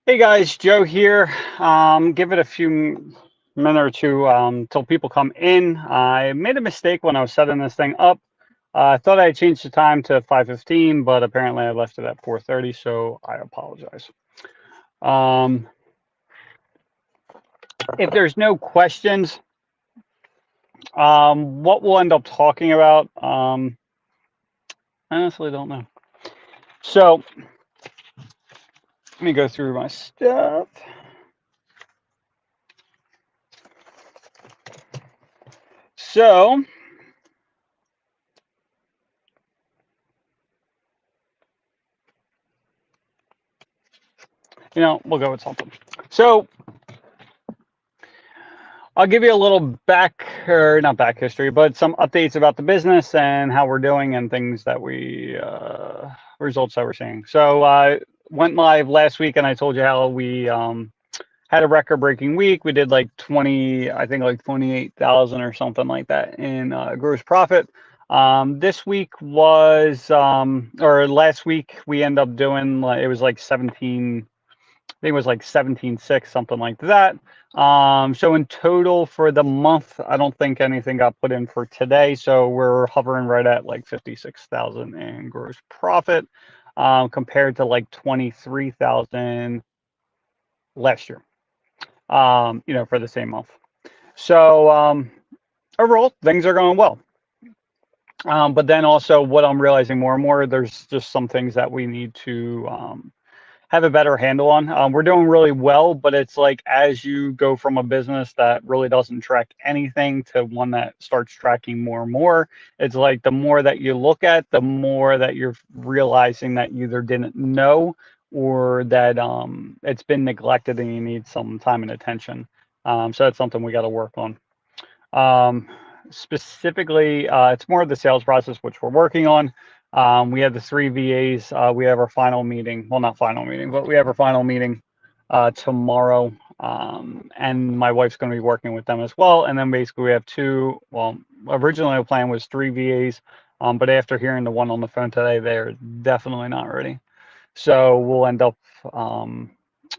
Hey guys, Joe here. Give it a few minute or two till people come in. I made a mistake when I was setting this thing up. I thought I had changed the time to 5:15, but apparently I left it at 4:30, so I apologize. Um, if there's no questions, what we'll end up talking about, I honestly don't know. So let me go through my stuff. So, we'll go with something. So I'll give you a little back, or not back history, but some updates about the business and how we're doing and things that results that we're seeing. So I went live last week and I told you how we had a record breaking week. We did like 20, I think like 28,000 or something like that in gross profit. This week or last week, we end up doing, like, it was like 17, think it was like 17.6, something like that. So in total for the month, I don't think anything got put in for today. So we're hovering right at like 56,000 in gross profit, compared to like 23,000 last year, for the same month. So overall, things are going well. But then also what I'm realizing more and more, there's just some things that we need to have a better handle on. We're doing really well, but it's like as you go from a business that really doesn't track anything to one that starts tracking more and more, it's like the more that you look at, the more that you're realizing that you either didn't know or that it's been neglected and you need some time and attention. So that's something we got to work on. Um, Specifically, it's more of the sales process, which we're working on. We have the three VAs. We have our final meeting. Well, not final meeting, but we have our final meeting tomorrow. And my wife's going to be working with them as well. And then basically we have two. Well, originally the plan was three VAs, but after hearing the one on the phone today, they're definitely not ready. So we'll end up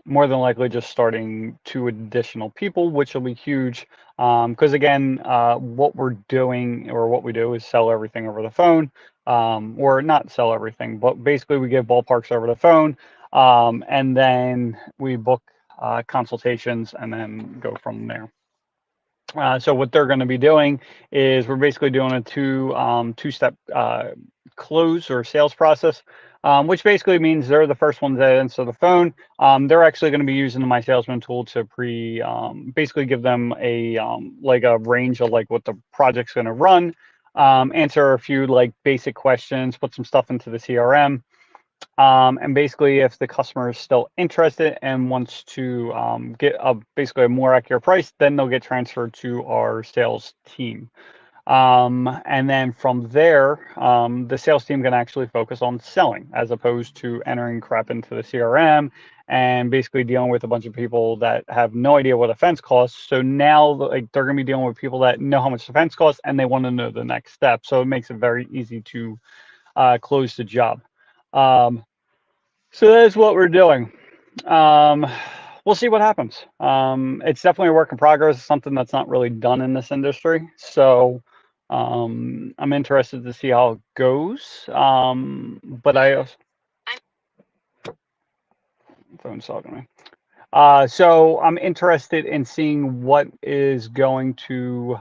more than likely just starting two additional people, which will be huge. Because again, what we're doing or what we do is sell everything over the phone, or not sell everything, but basically we give ballparks over the phone, and then we book consultations and then go from there. So what they're going to be doing is we're basically doing a two-step close or sales process, which basically means they're the first ones that answer the phone. They're actually going to be using the My Salesman tool to basically give them a like a range of like what the project's going to run, answer a few like basic questions, put some stuff into the CRM. And basically, if the customer is still interested and wants to get basically a more accurate price, then they'll get transferred to our sales team. And then from there, the sales team can actually focus on selling as opposed to entering crap into the CRM and basically dealing with a bunch of people that have no idea what a fence costs. So now, like, they're going to be dealing with people that know how much the fence costs and they want to know the next step. So it makes it very easy to close the job. Um, so that is what we're doing. Um, we'll see what happens. It's definitely a work in progress, something that's not really done in this industry. So I'm interested to see how it goes. But I also, phone's talking to me. So I'm interested in seeing what is going to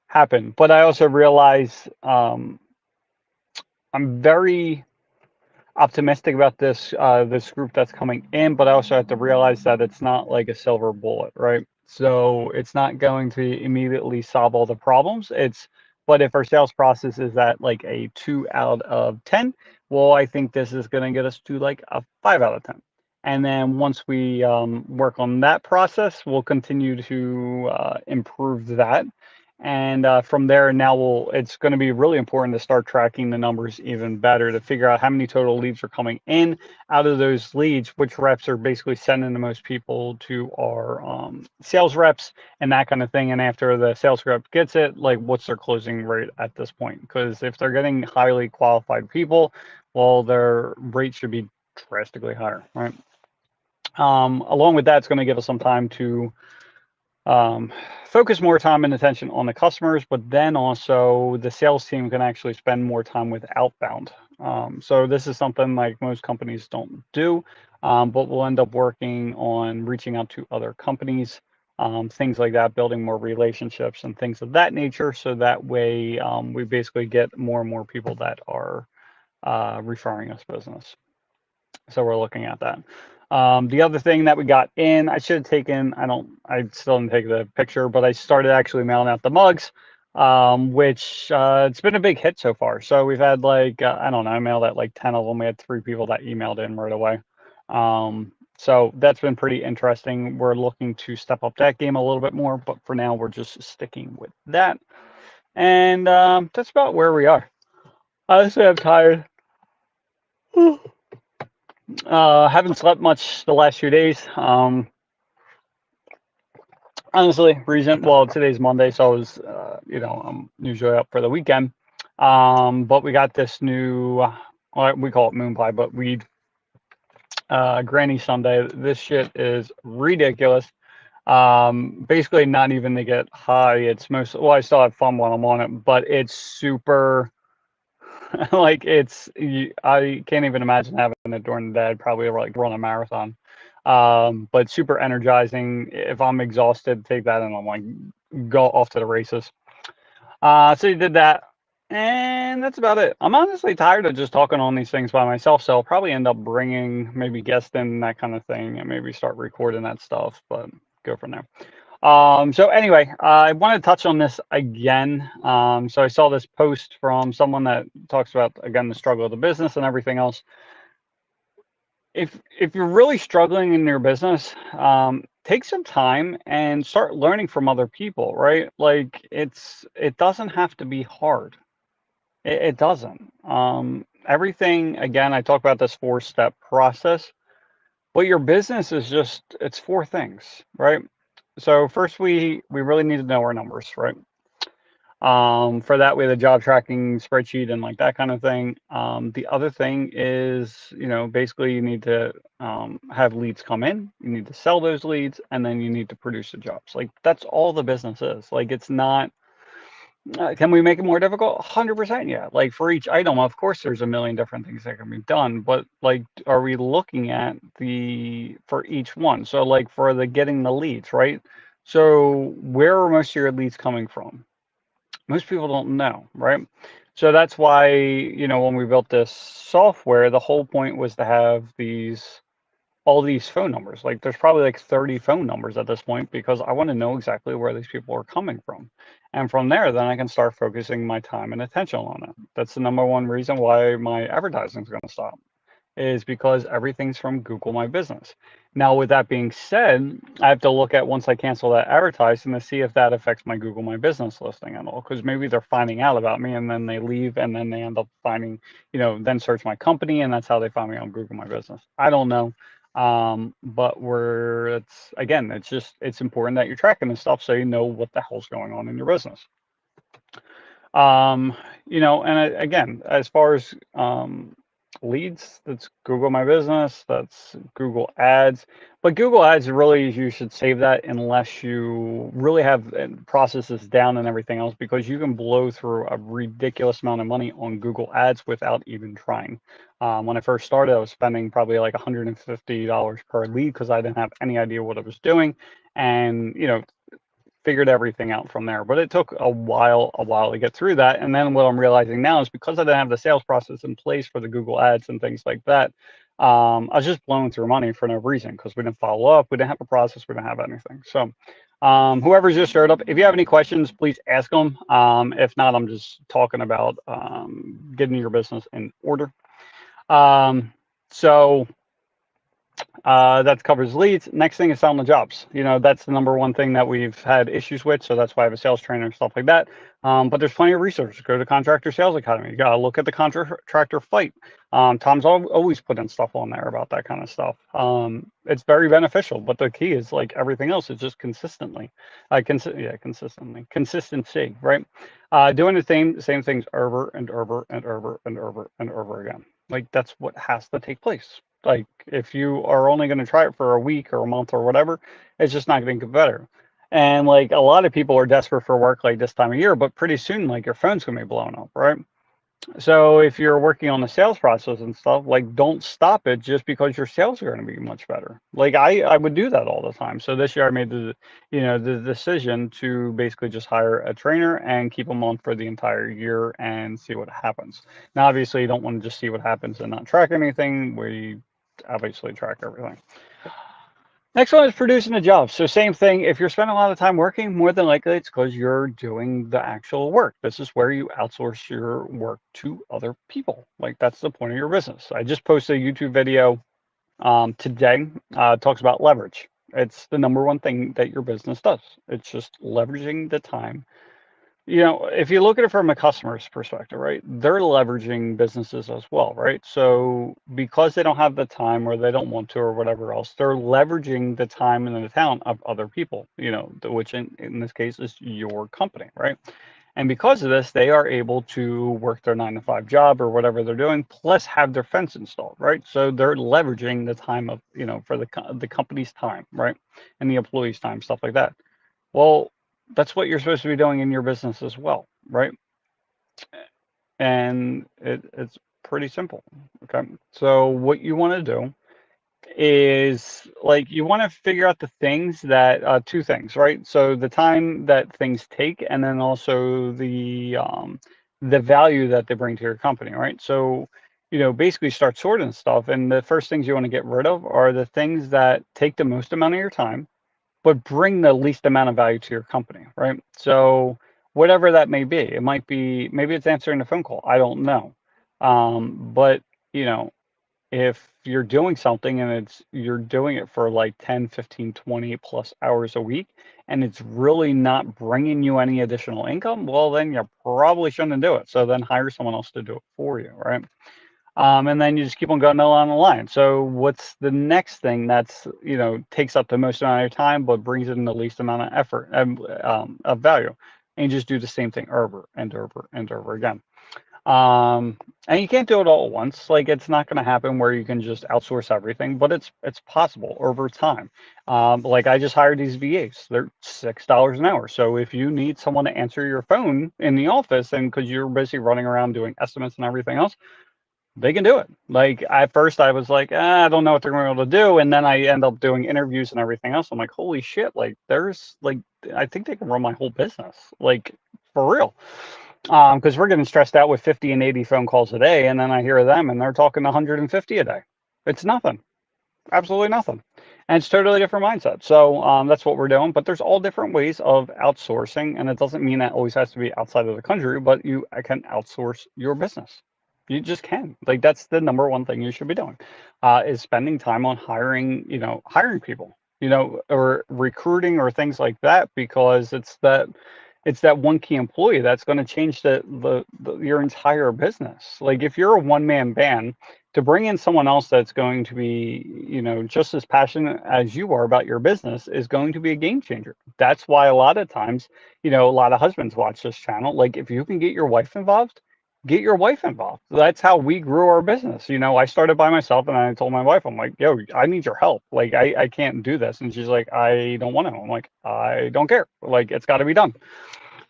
happen. But I also realize I'm very optimistic about this group that's coming in, but I also have to realize that it's not like a silver bullet, right? So it's not going to immediately solve all the problems. But if our sales process is at like a 2 out of 10, well, I think this is going to get us to like a 5 out of 10. And then once we work on that process, we'll continue to improve that. And from there, now it's going to be really important to start tracking the numbers even better to figure out how many total leads are coming in. Out of those leads, which reps are basically sending the most people to our sales reps and that kind of thing. And after the sales rep gets it, like, what's their closing rate at this point? Because if they're getting highly qualified people, well, their rate should be drastically higher, right? Along with that, it's going to give us some time to um, focus more time and attention on the customers, but then also the sales team can actually spend more time with outbound. So this is something like most companies don't do, but we'll end up working on reaching out to other companies, things like that, building more relationships and things of that nature. So that way we basically get more and more people that are referring us business. So we're looking at that. The other thing that we got in, I should have taken, I still didn't take the picture, but I started actually mailing out the mugs, which it's been a big hit so far. So we've had like, I don't know, I mailed out like 10 of them. We had 3 people that emailed in right away. So that's been pretty interesting. We're looking to step up that game a little bit more, but for now, we're just sticking with that. And that's about where we are. Honestly, I'm tired. Haven't slept much the last few days. Honestly, well, today's Monday, so I was, I'm usually up for the weekend. But we got this new, well, we call it moon pie, but weed, Granny Sunday. This shit is ridiculous. Basically not even to get high. It's well, I still have fun when I'm on it, but it's super, like I can't even imagine having it during the day. I'd probably like run a marathon. But super energizing. If I'm exhausted, take that and I'm like go off to the races. So you did that, and that's about it. I'm honestly tired of just talking on these things by myself, so I'll probably end up bringing maybe guests in, that kind of thing, and maybe start recording that stuff. But go from there. So anyway, I want to touch on this again. So I saw this post from someone that talks about, again, the struggle of the business and everything else. If you're really struggling in your business, take some time and start learning from other people, right? Like it doesn't have to be hard. It doesn't. Everything, again, I talk about this 4-step process, but your business is just, it's 4 things, right? So first we really need to know our numbers, right? For that, we have a job tracking spreadsheet and like that kind of thing. The other thing is, basically you need to have leads come in, you need to sell those leads, and then you need to produce the jobs. Like that's all the business is. Like it's not, can we make it more difficult? 100%, yeah. Like for each item, of course, there's a million different things that can be done, but like, are we looking at for each one? So like for the getting the leads, right? So where are most of your leads coming from? Most people don't know, right? So that's why, when we built this software, the whole point was to have all these phone numbers. Like there's probably like 30 phone numbers at this point because I want to know exactly where these people are coming from. And from there, then I can start focusing my time and attention on it. That's the number one reason why my advertising is going to stop, is because everything's from Google My Business. Now, with that being said, I have to look at, once I cancel that advertising, to see if that affects my Google My Business listing at all. Because maybe they're finding out about me and then they leave and then they end up finding, then search my company and that's how they find me on Google My Business. I don't know. But it's important that you're tracking this stuff so you know what the hell's going on in your business. Again, as far as leads, that's Google My Business, that's Google Ads. But Google Ads, really, you should save that unless you really have processes down and everything else, because you can blow through a ridiculous amount of money on Google Ads without even trying. When I first started, I was spending probably like $150 per lead because I didn't have any idea what I was doing. And, figured everything out from there. But it took a while to get through that. And then what I'm realizing now is because I didn't have the sales process in place for the Google Ads and things like that, I was just blowing through money for no reason because we didn't follow up, we didn't have a process, we didn't have anything. So whoever's just started up, if you have any questions, please ask them. If not, I'm just talking about getting your business in order. So that covers leads. Next thing is selling the jobs. That's the number one thing that we've had issues with. So that's why I have a sales trainer and stuff like that. But there's plenty of research. Go to Contractor Sales Academy. You got to look at the contractor fight. Tom's always put in stuff on there about that kind of stuff. It's very beneficial, but the key is, like everything else, is just consistently. Consistency, right? Doing the same things over and over and over and over and over again. Like that's what has to take place. Like if you are only going to try it for a week or a month or whatever, it's just not going to get better. And like a lot of people are desperate for work like this time of year, but pretty soon like your phone's going to be blowing up, right? So if you're working on the sales process and stuff, like don't stop it just because your sales are going to be much better. Like I would do that all the time. So this year I made the decision to basically just hire a trainer and keep them on for the entire year and see what happens. Now, obviously, you don't want to just see what happens and not track anything. We obviously track everything. Next one is producing a job. So same thing. If you're spending a lot of time working, more than likely it's because you're doing the actual work. This is where you outsource your work to other people. Like that's the point of your business. I just posted a YouTube video today. Talks about leverage. It's the number one thing that your business does. It's just leveraging the time. If you look at it from a customer's perspective, right, they're leveraging businesses as well, right? So because they don't have the time or they don't want to or whatever else, they're leveraging the time and the talent of other people, which in this case is your company, right? And because of this, they are able to work their 9 to 5 job or whatever they're doing, plus have their fence installed, right? So they're leveraging the time of, for the company's time, right? And the employees' time, stuff like that. Well, that's what you're supposed to be doing in your business as well, right? And it's pretty simple. Okay. So what you want to do is like you want to figure out the things that two things, right? So the time that things take, and then also the value that they bring to your company, right? So basically start sorting stuff, and the first things you want to get rid of are the things that take the most amount of your time but bring the least amount of value to your company, right? So whatever that may be, it might be maybe it's answering a phone call. I don't know, but you know if you're doing something and you're doing it for like 10, 15, 20 plus hours a week and it's really not bringing you any additional income, well then you probably shouldn't do it. So then hire someone else to do it for you, right? And then you just keep on going along the line. So what's the next thing that's, takes up the most amount of your time, but brings in the least amount of effort and of value? And you just do the same thing over and over and over again. And you can't do it all at once. Like it's not going to happen where you can just outsource everything, but it's possible over time. Like I just hired these VAs. They're $6 an hour. So if you need someone to answer your phone in the office and because you're busy running around doing estimates and everything else, they can do it. Like at first I was like, I don't know what they're going to be able to do. And then I end up doing interviews and everything else. I'm like, holy shit. Like there's like, I think they can run my whole business. Like for real. Because we're getting stressed out with 50 and 80 phone calls a day. And then I hear them and they're talking 150 a day. It's nothing. Absolutely nothing. And it's totally different mindset. So that's what we're doing. But there's all different ways of outsourcing. And it doesn't mean that always has to be outside of the country, but you can outsource your business. You just can. Like that's the number one thing you should be doing, is spending time on hiring people, or recruiting or things like that, because it's that one key employee that's going to change your entire business. Like if you're a one-man band, to bring in someone else that's going to be, just as passionate as you are about your business is going to be a game changer. That's why a lot of times, a lot of husbands watch this channel. Like if you can get your wife involved, get your wife involved. That's how we grew our business. I started by myself and I told my wife, I'm like, yo, I need your help. Like I can't do this. And she's like, I don't want to. I'm like, I don't care. Like it's got to be done.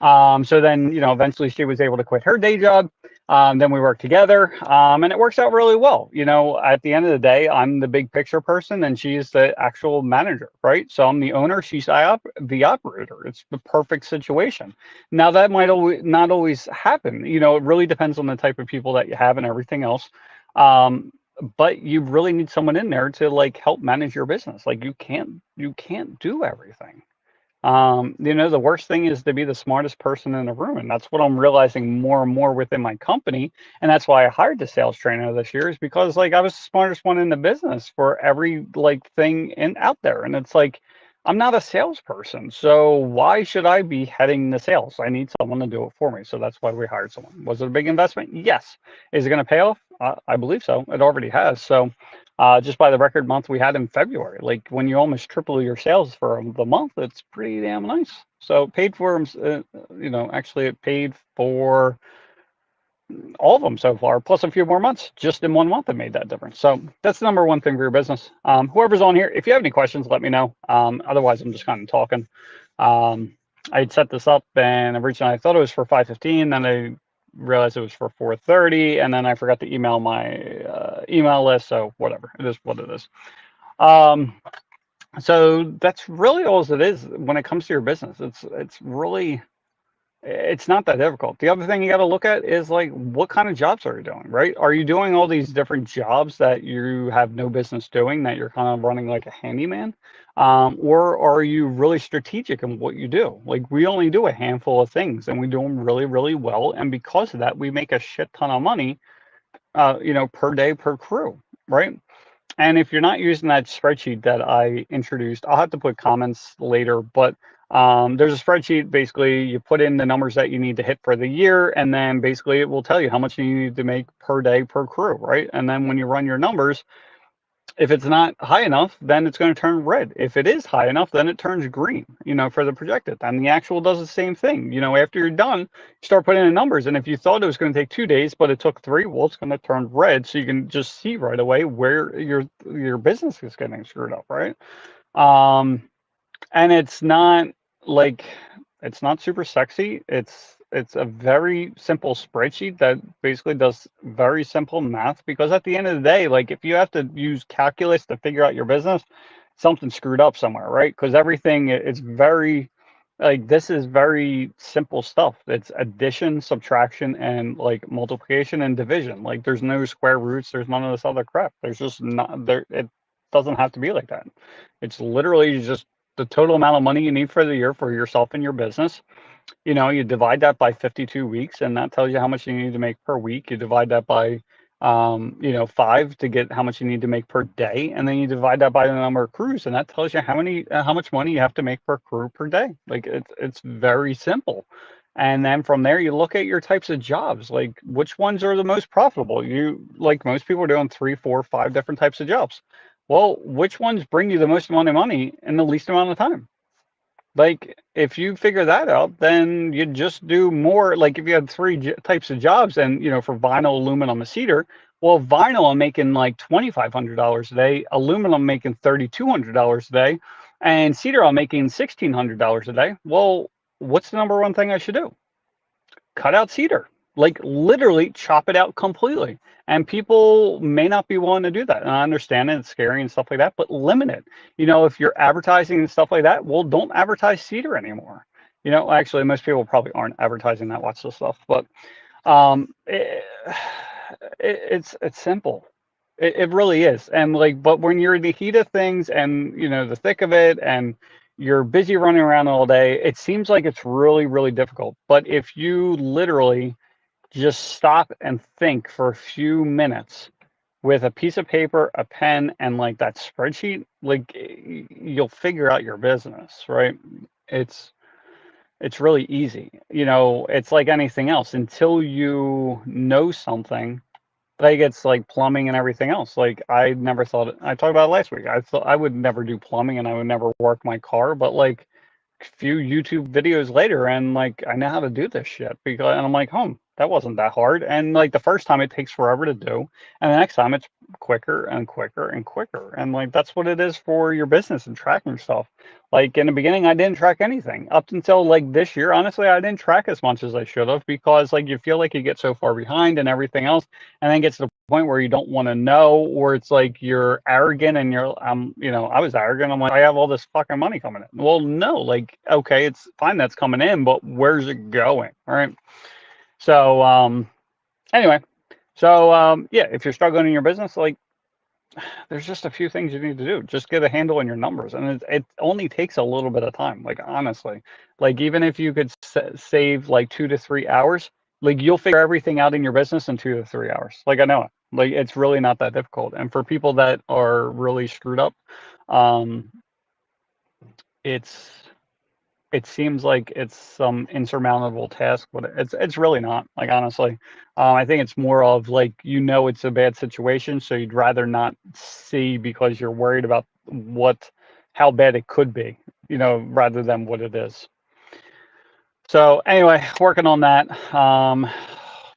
So then, eventually she was able to quit her day job. Then we worked together, and it works out really well. At the end of the day, I'm the big picture person and she's the actual manager, right? So I'm the owner, she's the operator. It's the perfect situation. Now that might not always happen. It really depends on the type of people that you have and everything else. But you really need someone in there to like help manage your business. Like you can't do everything. The worst thing is to be the smartest person in the room. And that's what I'm realizing more and more within my company. And that's why I hired the sales trainer this year, is because like I was the smartest one in the business for every like thing out there. And it's like, I'm not a salesperson. So why should I be heading the sales? I need someone to do it for me. So that's why we hired someone. Was it a big investment? Yes. Is it going to pay off? I believe so. It already has. So just by the record month we had in February. Like when you almost triple your sales for the month, it's pretty damn nice. So paid for, actually it paid for all of them so far, plus a few more months. Just in 1 month, it made that difference. So that's the number one thing for your business. Whoever's on here, if you have any questions, let me know. Otherwise, I'm just kind of talking. I had set this up, and originally I thought it was for 5:15. Then I realized it was for 4:30, and then I forgot to email my email list. So whatever, it is what it is. Um, so that's really all it is when it comes to your business. It's really it's not that difficult. The other thing you got to look at is like what kind of jobs are you doing, right? Are you doing all these different jobs that you have no business doing, that you're kind of running like a handyman? Or are you really strategic in what you do? Like we only do a handful of things and we do them really, really well. And because of that, we make a shit ton of money, per day per crew, right? And if you're not using that spreadsheet that I introduced, I'll have to put comments later, but there's a spreadsheet. Basically, you put in the numbers that you need to hit for the year, and then basically it will tell you how much you need to make per day per crew, right? And then when you run your numbers, if it's not high enough, then it's going to turn red. If it is high enough, then it turns green, for the projected. And the actual does the same thing. After you're done, you start putting in numbers. And if you thought it was going to take 2 days, but it took 3, well, it's going to turn red. So you can just see right away where your business is getting screwed up, right? And it's not like it's not super sexy. It's a very simple spreadsheet that basically does very simple math, because at the end of the day, like if you have to use calculus to figure out your business, something screwed up somewhere, right? Because everything is very like this is very simple stuff. It's addition, subtraction, and like multiplication and division. Like there's no square roots, there's none of this other crap. There's just not there. It doesn't have to be like that. It's literally just the total amount of money you need for the year for yourself and your business. You divide that by 52 weeks, and that tells you how much you need to make per week. You divide that by 5 to get how much you need to make per day, and then you divide that by the number of crews, and that tells you how much money you have to make per crew per day. Like it's very simple. And then from there, you look at your types of jobs, like which ones are the most profitable. You like most people are doing 3, 4, 5 different types of jobs. Well, which ones bring you the most amount of money in the least amount of time? Like, if you figure that out, then you just do more. Like, if you had three types of jobs, and for vinyl, aluminum, and cedar, well, vinyl I'm making like $2,500 a day, aluminum I'm making $3,200 a day, and cedar I'm making $1,600 a day. Well, what's the number one thing I should do? Cut out cedar, like literally chop it out completely. And people may not be willing to do that. And I understand it, it's scary and stuff like that, but limit it. If you're advertising and stuff like that, well, don't advertise cedar anymore. Actually, most people probably aren't advertising that lots of stuff, but it's simple. It really is. And like, but when you're in the heat of things and the thick of it, and you're busy running around all day, it seems like it's really, really difficult. But if you literally just stop and think for a few minutes with a piece of paper, a pen, and like that spreadsheet, like you'll figure out your business, right? It's really easy. It's like anything else. Until you know something, like it's like plumbing and everything else. Like I never thought, I talked about it last week. I thought I would never do plumbing and I would never work my car, but like a few YouTube videos later, and like I know how to do this shit, and I'm like, that wasn't that hard. And like the first time it takes forever to do, and the next time it's quicker and quicker and quicker. And like that's what it is for your business and tracking stuff. Like in the beginning, I didn't track anything up until like this year. Honestly, I didn't track as much as I should have, because like you feel like you get so far behind and everything else, and then gets to the point where you don't want to know, or it's like you're arrogant and you're I was arrogant. I'm like, I have all this fucking money coming in. Well, no, like, okay, it's fine that's coming in, but where's it going? All right. So anyway, yeah, if you're struggling in your business, like there's just a few things you need to do. Just get a handle on your numbers, and it only takes a little bit of time. Like honestly, like even if you could save like 2 to 3 hours, like you'll figure everything out in your business in 2 to 3 hours. Like I know it. Like it's really not that difficult. And for people that are really screwed up, it's it seems like it's some insurmountable task, but it's really not. Like honestly, I think it's more of like it's a bad situation, so you'd rather not see, because you're worried about how bad it could be, rather than what it is. So anyway, working on that.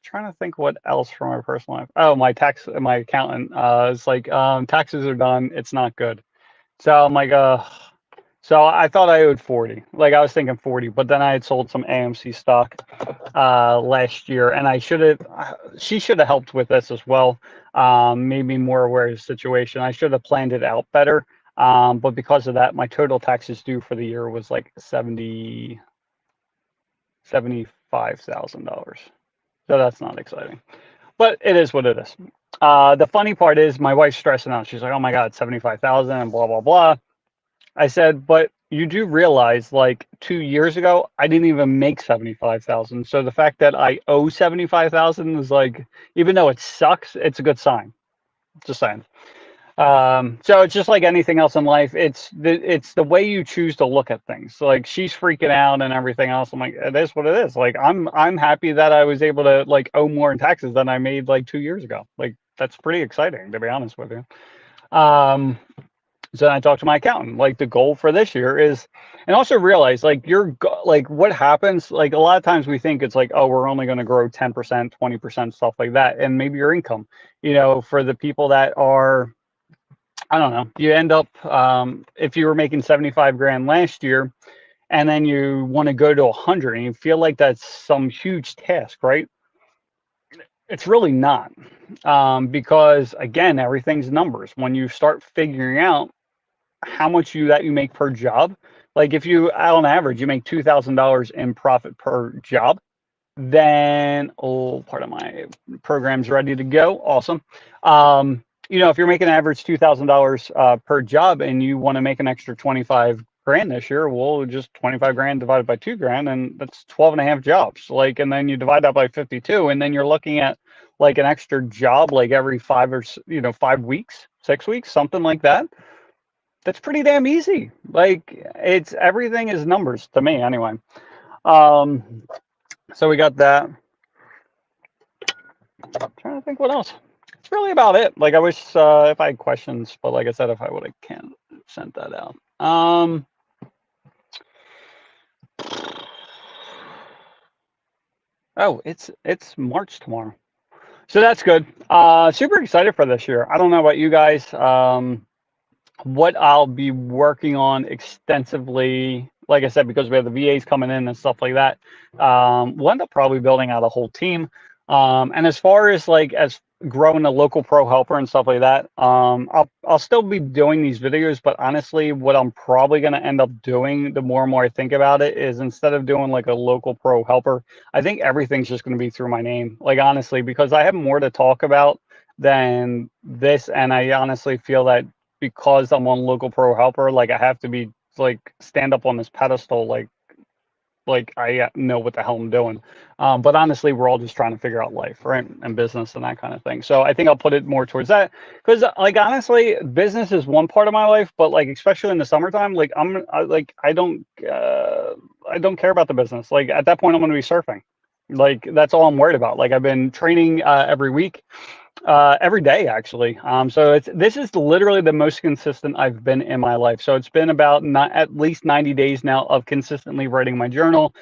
Trying trying to think what else from my personal life. Oh, my accountant is like, taxes are done. It's not good. So I'm like, so I thought I owed 40. Like I was thinking 40, but then I had sold some AMC stock last year, and she should have helped with this as well. Made me more aware of the situation. I should have planned it out better. But because of that, my total taxes due for the year was like $75,000. So that's not exciting, but it is what it is. The funny part is my wife's stressing out. She's like, "Oh my God, 75,000 and blah blah blah." I said, "But you do realize, like 2 years ago, I didn't even make 75,000. So the fact that I owe 75,000 is like, even though it sucks, it's a good sign." Just saying. So it's just like anything else in life. It's the way you choose to look at things. So like she's freaking out and everything else. I'm like, it is what it is. Like I'm happy that I was able to like owe more in taxes than I made like 2 years ago. Like that's pretty exciting, to be honest with you. Um, so then I talked to my accountant. Like the goal for this year is, and also realize like like what happens. Like a lot of times we think it's like, oh, we're only going to grow 10%, 20%, stuff like that, and maybe your income. For the people that are, I don't know, you end up, if you were making 75 grand last year and then you want to go to 100 and you feel like that's some huge task, right? It's really not, because again, everything's numbers. When you start figuring out how much that you make per job, like if you, on average, you make $2,000 in profit per job, then, oh, part of my program's ready to go. Awesome. If you're making an average $2,000 per job and you want to make an extra 25 grand this year, well, just 25 grand divided by 2 grand, and that's 12 and a half jobs. Like, and then you divide that by 52, and then you're looking at like an extra job like every 5 weeks, 6 weeks, something like that. That's pretty damn easy. Like, everything is numbers to me anyway. So we got that. I'm trying to think what else. It's really about it. Like I wish if I had questions, but like I said, if I would have sent that out. Oh, it's March tomorrow, so that's good. Super excited for this year. I don't know about you guys. What I'll be working on extensively, like I said, because we have the VAs coming in and stuff like that. We'll end up probably building out a whole team. And as far as as growing a local pro helper and stuff like that, I'll still be doing these videos, but honestly, what I'm probably going to end up doing, the more and more I think about it, is instead of doing like a local pro helper, I think everything's just going to be through my name. Like honestly, because I have more to talk about than this, and I honestly feel that because I'm on local pro helper, like I have to be like stand up on this pedestal, like I know what the hell I'm doing. But honestly, we're all just trying to figure out life, right, and business and that kind of thing. So I think I'll put it more towards that, because like honestly, business is one part of my life, but like especially in the summertime, like I don't care about the business. Like at that point, I'm going to be surfing. Like that's all I'm worried about. Like I've been training every week, every day actually. So this is literally the most consistent I've been in my life. So it's been about not at least 90 days now of consistently writing my journal,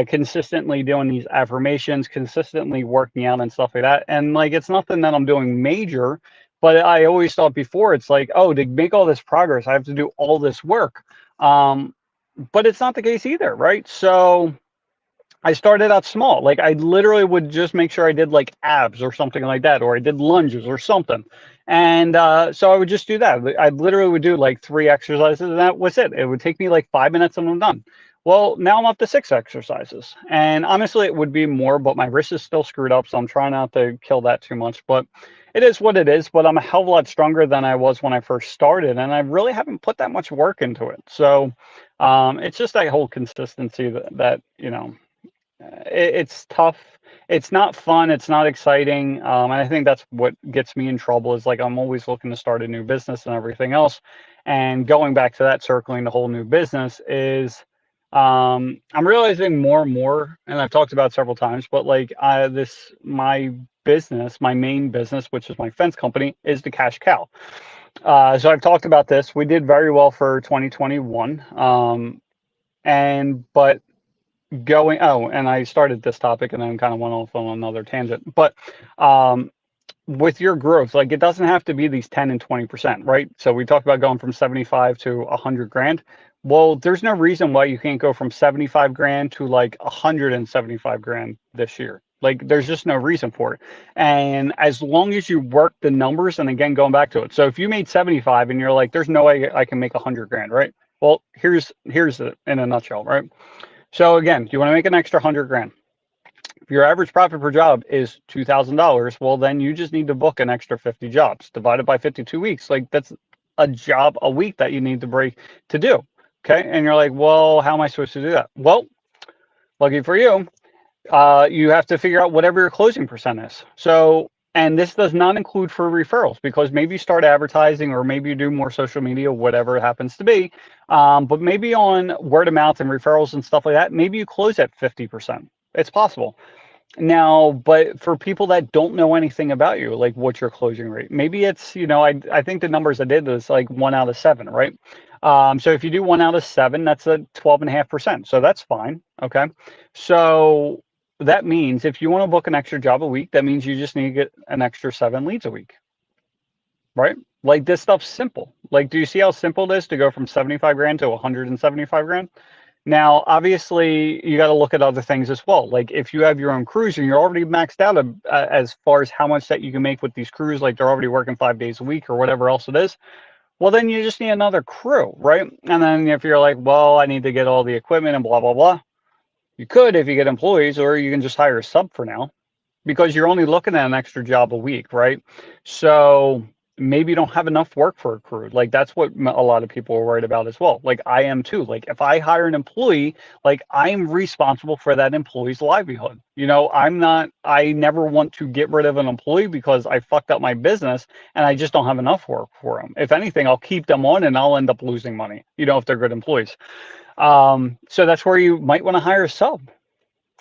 consistently doing these affirmations, consistently working out and stuff like that. And like it's nothing that I'm doing major, but I always thought before it's like, oh, to make all this progress, I have to do all this work. But it's not the case either, right? So I started out small. Like I literally would just make sure I did like abs or something like that, or I did lunges or something. And so I would just do that. I literally would do like 3 exercises, and that was it. It would take me like 5 minutes and I'm done. Well, now I'm up to 6 exercises. And honestly, it would be more, but my wrist is still screwed up. So I'm trying not to kill that too much. But it is what it is. But I'm a hell of a lot stronger than I was when I first started. And I really haven't put that much work into it. So it's just that whole consistency that it's tough. It's not fun. It's not exciting. And I think that's what gets me in trouble is like I'm always looking to start a new business and everything else. And going back to that, circling the whole new business is I'm realizing more and more, and I've talked about it several times, but like my business, my main business, which is my fence company, is the cash cow. So I've talked about this. We did very well for 2021. But going, oh, and I started this topic and then kind of went off on another tangent, but um, with your growth, like it doesn't have to be these 10 and 20%, right? So we talked about going from 75 to 100 grand. Well, there's no reason why you can't go from 75 grand to like 175 grand this year. Like there's just no reason for it. And as long as you work the numbers, and again, going back to it. So if you made 75 and you're like, there's no way I can make 100 grand, right? Well, here's it in a nutshell, right? So again, you want to make an extra 100 grand. If your average profit per job is $2,000, well, then you just need to book an extra 50 jobs divided by 52 weeks. Like that's a job a week that you need to break to do. Okay. And you're like, well, how am I supposed to do that? Well, lucky for you, you have to figure out whatever your closing percent is. So, and this does not include for referrals because maybe you start advertising or maybe you do more social media, whatever it happens to be. But maybe on word of mouth and referrals and stuff like that, maybe you close at 50%. It's possible. Now, but for people that don't know anything about you, like what's your closing rate? Maybe it's, I think the numbers I did was like 1 out of 7, right? So if you do 1 out of 7, that's a 12.5%. So that's fine. Okay. So that means if you want to book an extra job a week, that means you just need to get an extra 7 leads a week, right? Like this stuff's simple. Like, do you see how simple it is to go from 75 grand to 175 grand? Now, obviously, you got to look at other things as well. Like if you have your own crews and you're already maxed out as far as how much that you can make with these crews, like they're already working 5 days a week or whatever else it is, well, then you just need another crew, right? And then if you're like, well, I need to get all the equipment and blah, blah, blah, you could if you get employees, or you can just hire a sub for now because you're only looking at an extra job a week, right? So maybe you don't have enough work for a crew. Like that's what a lot of people are worried about as well. Like I am too. Like if I hire an employee, like I'm responsible for that employee's livelihood. I never want to get rid of an employee because I fucked up my business and I just don't have enough work for them. If anything, I'll keep them on and I'll end up losing money, if they're good employees. So that's where you might want to hire a sub.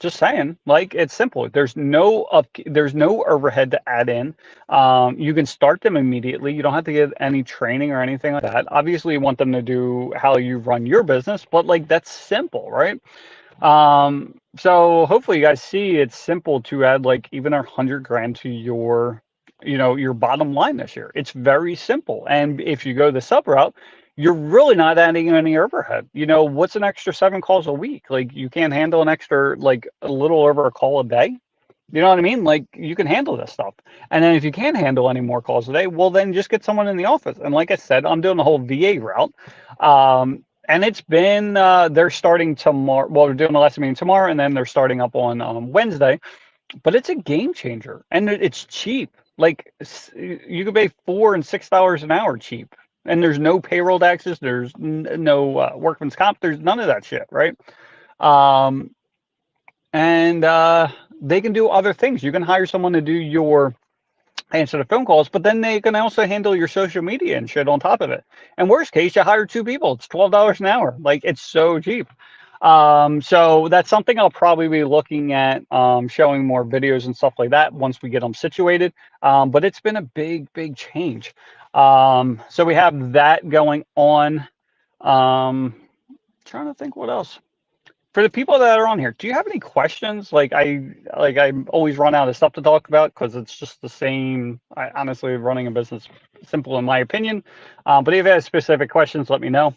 Just saying, like it's simple. There's no overhead to add in. You can start them immediately. You don't have to get any training or anything like that. Obviously, you want them to do how you run your business, but like that's simple, right? So hopefully you guys see it's simple to add like even 100 grand to your bottom line this year. It's very simple. And if you go the sub route, you're really not adding any overhead. What's an extra 7 calls a week? Like you can't handle an extra, like a little over a call a day. You know what I mean? Like you can handle this stuff. And then if you can't handle any more calls a day, well, then just get someone in the office. And like I said, I'm doing the whole VA route. And it's been, they're starting tomorrow. Well, they're doing the lesson meeting tomorrow and then they're starting up on Wednesday. But it's a game changer and it's cheap. Like you could pay $4 and $6 an hour cheap. And there's no payroll taxes. There's no workman's comp. There's none of that shit, right? And they can do other things. You can hire someone to do your answer the phone calls, but then they can also handle your social media and shit on top of it. And worst case, you hire 2 people. It's $12 an hour. Like it's so cheap. So that's something I'll probably be looking at, showing more videos and stuff like that once we get them situated. But it's been a big change. So we have that going on. Trying to think what else. For the people that are on here, do you have any questions? Like I always run out of stuff to talk about because it's just the same. Honestly, running a business simple in my opinion. But if you have specific questions, let me know.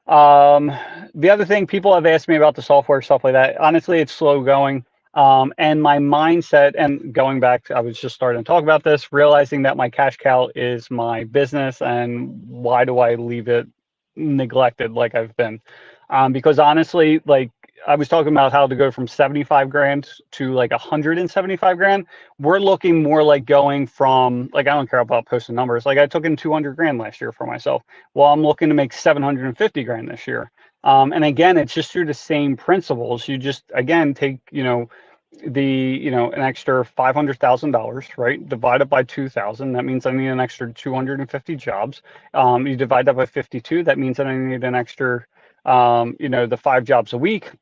The other thing people have asked me about the software, stuff like that. Honestly, it's slow going. And my mindset, and going back, I was just starting to talk about this, realizing that my cash cow is my business, and why do I leave it neglected like I've been? Because honestly, like I was talking about how to go from 75 grand to like 175 grand. We're looking more like going from, like, I don't care about posting numbers. Like I took in 200 grand last year for myself. Well, I'm looking to make 750 grand this year. And again, it's just through the same principles. You just, again, take, an extra $500,000, right? Divide it by 2,000. That means I need an extra 250 jobs. You divide that by 52. That means that I need an extra, the 5 jobs a week.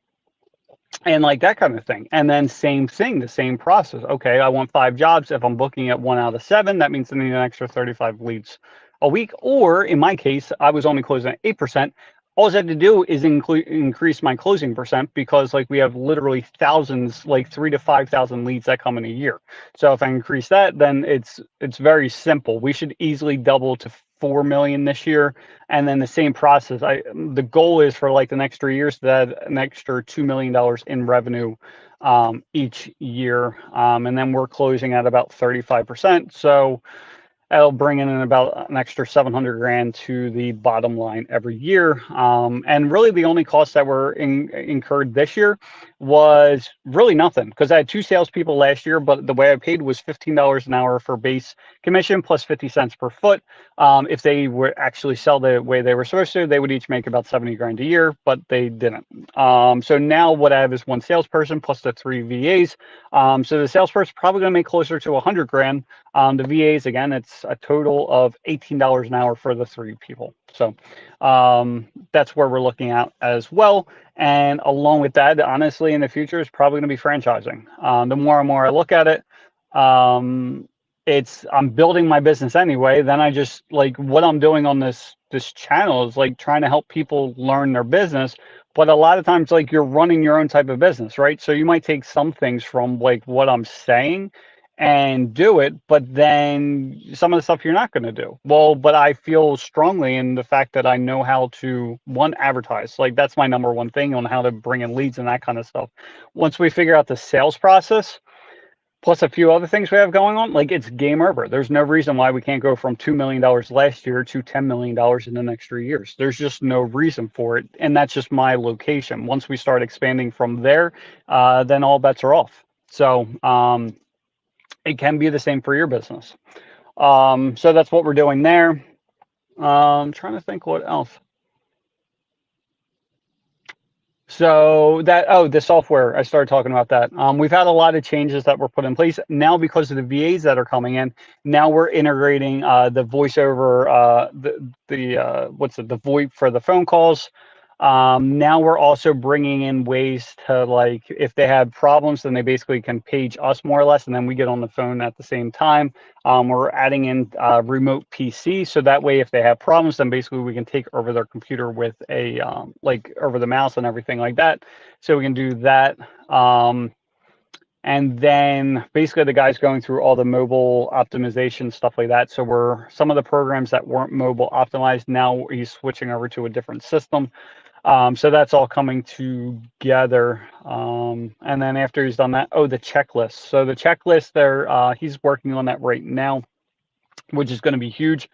And like that kind of thing. And then same thing, the same process. Okay, I want 5 jobs. If I'm booking at 1 out of 7, that means I need an extra 35 leads a week. Or in my case, I was only closing at 8%. all I have to do is increase my closing percent, because like we have literally thousands, like 3 to 5 thousand leads that come in a year. So if I increase that, then it's very simple. We should easily double to 4 million this year, and then the same process. The goal is for like the next 3 years to add an extra $2 million in revenue each year, and then we're closing at about 35%. So that'll bring in about an extra 700 grand to the bottom line every year. And really the only costs that were incurred this year was really nothing, because I had 2 salespeople last year, but the way I paid was $15 an hour for base commission plus 50 cents per foot. If they would actually sell the way they were supposed to, they would each make about 70 grand a year, but they didn't. So now what I have is 1 salesperson plus the 3 VAs. So the salesperson probably going to make closer to 100 grand. The VAs, again, it's a total of $18 an hour for the 3 people. So that's where we're looking at as well. And along with that, honestly, in the future, is probably going to be franchising. The more and more I look at it, I'm building my business anyway. Then I just like what I'm doing on this channel is like trying to help people learn their business. But a lot of times, like you're running your own type of business, right? So you might take some things from like what I'm saying and do it, but then some of the stuff you're not going to do. Well, but I feel strongly in the fact that I know how to, one, advertise. Like that's my number one thing on how to bring in leads and that kind of stuff. Once we figure out the sales process, plus a few other things we have going on, like it's game over. There's no reason why we can't go from $2 million last year to $10 million in the next 3 years. There's just no reason for it. And that's just my location. Once we start expanding from there, then all bets are off. So it can be the same for your business. So that's what we're doing there. I'm trying to think what else. So the software, I started talking about that. We've had a lot of changes that were put in place now because of the VAs that are coming in. Now we're integrating the voiceover, the VoIP for the phone calls. Now we're also bringing in ways to, like, if they have problems, then they basically can page us more or less, and then we get on the phone at the same time. We're adding in remote PC, so that way if they have problems, then basically we can take over their computer with a like over the mouse and everything like that. So we can do that. And then basically the guy's going through all the mobile optimization stuff like that. So some of the programs that weren't mobile optimized, now he's switching over to a different system. So that's all coming together. And then after he's done that, the checklist. So the checklist there, he's working on that right now, which is going to be huge.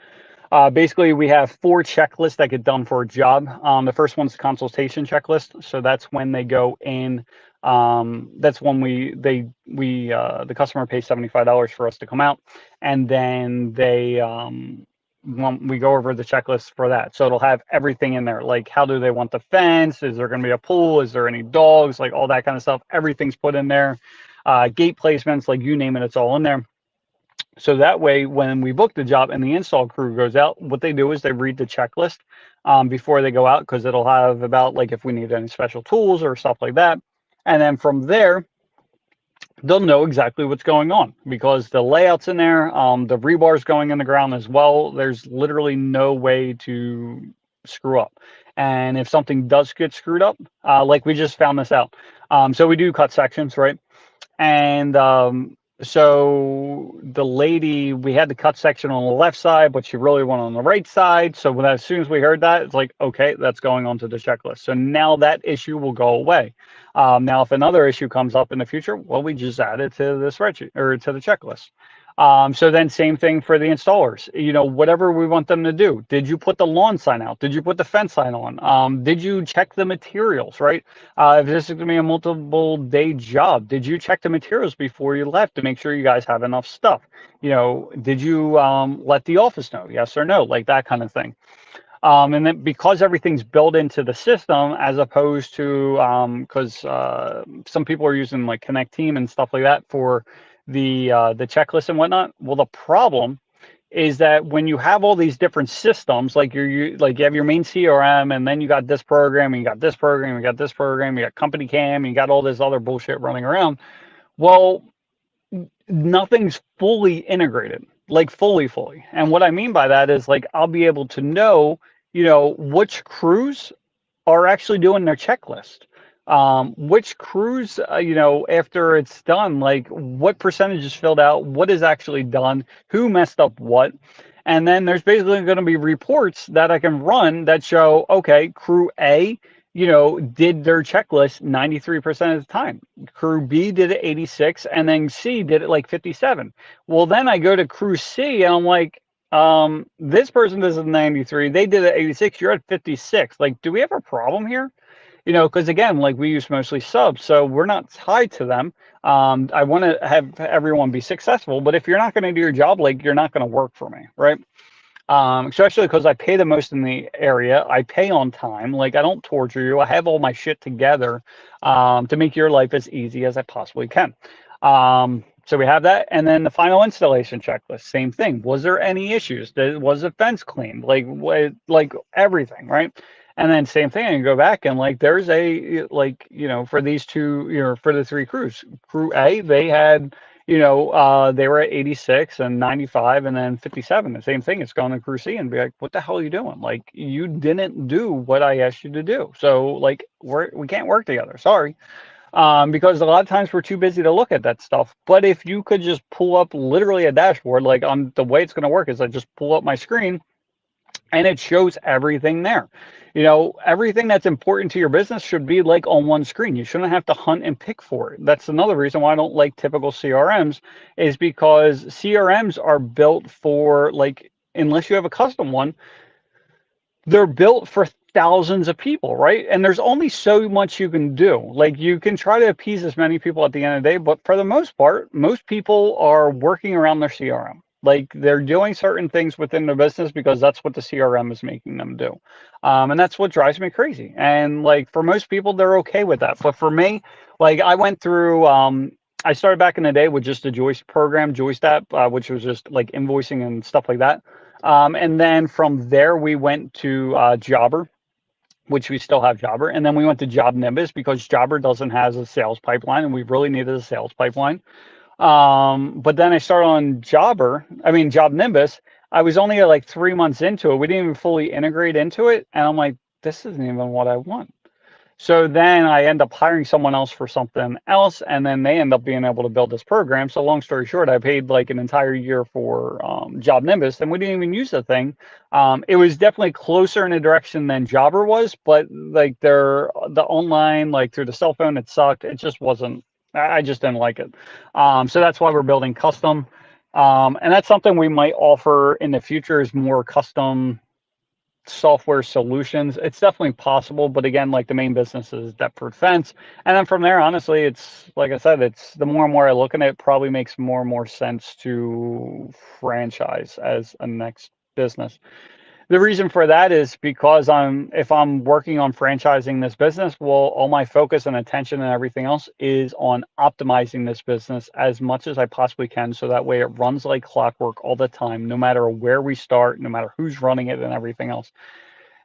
Basically, we have 4 checklists that get done for a job. The first one's the consultation checklist. So that's when they go in. That's when the customer pays $75 for us to come out, and then we go over the checklist for that. So it'll have everything in there, like how do they want the fence? Is there going to be a pool? Is there any dogs? Like all that kind of stuff. Everything's put in there. Gate placements, like you name it, it's all in there. So that way, when we book the job and the install crew goes out, what they do is they read the checklist before they go out, because it'll have about like if we need any special tools or stuff like that. And then from there, they'll know exactly what's going on, because the layout's in there, the rebar's going in the ground as well. There's literally no way to screw up. And if something does get screwed up, like we just found this out. So we do cut sections, right? And so the lady, we had the cut section on the left side, but she really went on the right side. So as soon as we heard that, it's like, okay, that's going onto the checklist. So now that issue will go away. Now, if another issue comes up in the future, well, we just add it to the spreadsheet or to the checklist. So then same thing for the installers, whatever we want them to do. Did you put the lawn sign out? Did you put the fence sign on? Did you check the materials, right? If this is going to be a multiple day job, did you check the materials before you left to make sure you guys have enough stuff? Did you let the office know, yes or no, like that kind of thing. And then because everything's built into the system, as opposed to, because some people are using like Connect Team and stuff like that for the checklist and whatnot. Well, the problem is that when you have all these different systems, like you have your main CRM, and then you got this program, and you got this program, you got this program, you got Company Cam, you got all this other bullshit running around. Well, nothing's fully integrated, like fully. And what I mean by that is, like, I'll be able to know, which crews are actually doing their checklist. Which crews, after it's done, like what percentage is filled out, what is actually done, who messed up what. And then there's basically going to be reports that I can run that show, okay, crew A, did their checklist 93% of the time. Crew B did it 86, and then C did it like 57. Well, then I go to crew C and I'm like, this person does it 93, they did it 86, you're at 56. Like, do we have a problem here? Because again, like we use mostly subs, so we're not tied to them. I want to have everyone be successful, but if you're not going to do your job, like you're not going to work for me, right? Especially because I pay the most in the area. I pay on time. Like I don't torture you. I have all my shit together to make your life as easy as I possibly can. So we have that, and then the final installation checklist. Same thing. Was there any issues? Was the fence cleaned? Like everything, right? And then same thing. I can go back and like there's a like for these two for the three crews. Crew A, they had they were at 86 and 95 and then 57. The same thing. It's going to crew C and be like, what the hell are you doing? Like, you didn't do what I asked you to do. So, like, we can't work together. Sorry. Because a lot of times we're too busy to look at that stuff. But if you could just pull up literally a dashboard, like on the way it's going to work is I just pull up my screen and it shows everything there. Everything that's important to your business should be like on one screen. You shouldn't have to hunt and pick for it. That's another reason why I don't like typical CRMs, is because CRMs are built for, like, unless you have a custom one, they're built for thousands of people, right? And there's only so much you can do. Like, you can try to appease as many people at the end of the day, but for the most part, most people are working around their CRM. Like, they're doing certain things within their business because that's what the CRM is making them do. And that's what drives me crazy. And like for most people, they're okay with that. But for me, like I went through, I started back in the day with just the Joist program, Joist app, which was just like invoicing and stuff like that. And then from there, we went to Jobber, which we still have Jobber. And then we went to Job Nimbus because Jobber doesn't have a sales pipeline, and we really needed a sales pipeline. But then I started on Job Nimbus. I was only like 3 months into it. We didn't even fully integrate into it. And I'm like, this isn't even what I want. So then I end up hiring someone else for something else, and then they end up being able to build this program. So long story short, I paid like an entire year for Job Nimbus, and we didn't even use the thing. It was definitely closer in a direction than Jobber was, but like the online, like through the cell phone, it sucked. It just wasn't. I just didn't like it. So that's why we're building custom, and that's something we might offer in the future, is more custom software solutions. It's definitely possible, but again, like the main business is Deptford Fence. And then from there, honestly, it's like I said, it's the more and more I look at it, it probably makes more and more sense to franchise as a next business. The reason for that is because if I'm working on franchising this business, well, all my focus and attention and everything else is on optimizing this business as much as I possibly can, so that way it runs like clockwork all the time, no matter where we start, no matter who's running it and everything else.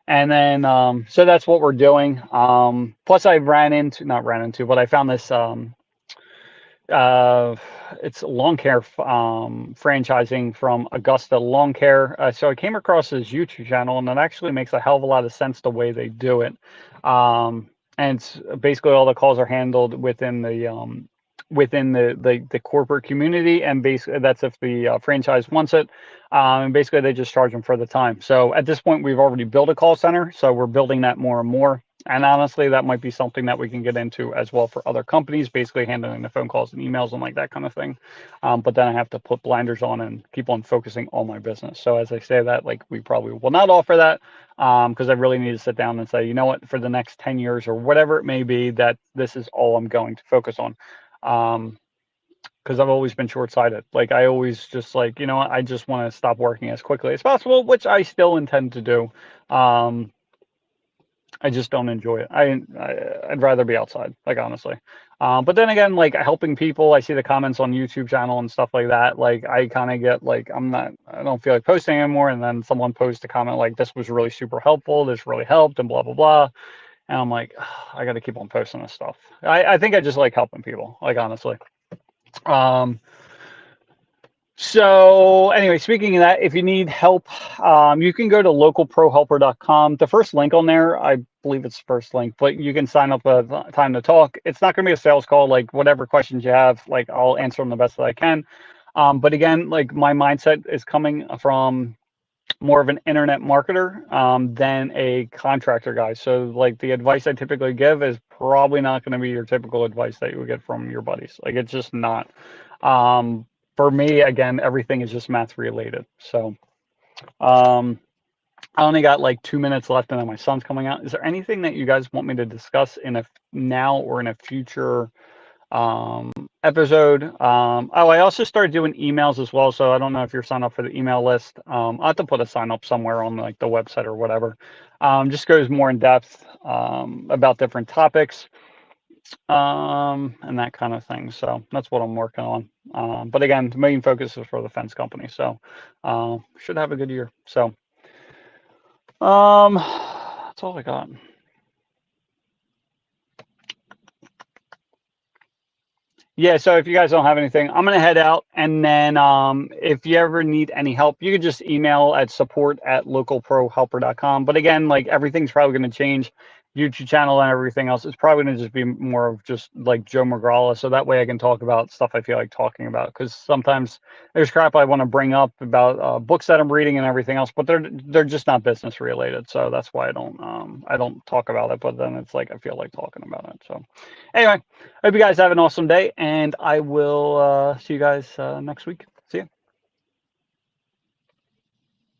And then so that's what we're doing. Plus I not ran into, but I found this uh, it's lawn care franchising from Augusta Lawn Care. So I came across his YouTube channel, and it actually makes a hell of a lot of sense the way they do it. And it's basically all the calls are handled within the corporate community, and basically that's if the franchise wants it. And basically they just charge them for the time. So at this point, we've already built a call center, so we're building that more and more. And honestly, that might be something that we can get into as well for other companies, basically handling the phone calls and emails and like that kind of thing. But then I have to put blinders on and keep on focusing on my business. So as I say that, like we probably will not offer that because I really need to sit down and say, you know what, for the next 10 years or whatever it may be, that this is all I'm going to focus on. Because I've always been short-sighted. Like I always just like, you know what, I just want to stop working as quickly as possible, which I still intend to do. I just don't enjoy it. I'd rather be outside, like honestly. But then again, like helping people, I see the comments on YouTube channel and stuff like that. Like I kind of get like I don't feel like posting anymore. And then someone posts a comment like, "This was really super helpful. This really helped," and blah blah blah. And I'm like, I got to keep on posting this stuff. I think I just like helping people, like honestly. Um, So anyway, speaking of that, if you need help, you can go to localprohelper.com. The first link on there, I believe it's the first link, but you can sign up a time to talk. It's not going to be a sales call. Like whatever questions you have, like I'll answer them the best that I can. But again, like my mindset is coming from more of an internet marketer than a contractor guy. So like the advice I typically give is probably not going to be your typical advice that you would get from your buddies. Like it's just not. Um, for me, again, everything is just math related. So um, I only got like 2 minutes left, and then my son's coming out. Is there anything that you guys want me to discuss in a now or in a future episode? Oh, I also started doing emails as well, so I don't know if you're signed up for the email list. I'll have to put a sign up somewhere on like the website or whatever. Just goes more in depth about different topics and that kind of thing. So that's what I'm working on. But again, the main focus is for the fence company, so should have a good year. So that's all I got. Yeah, so if you guys don't have anything, I'm gonna head out, and then if you ever need any help, you can just email at support@localprohelper.com. But again, like everything's probably gonna change. YouTube channel and everything else, it's probably gonna just be more of just like Joe McGrawla, so that way I can talk about stuff I feel like talking about. Because sometimes there's crap I want to bring up about books that I'm reading and everything else, but they're just not business related. So that's why I don't talk about it. But then it's like I feel like talking about it. So anyway. Hope you guys have an awesome day, and I will see you guys next week.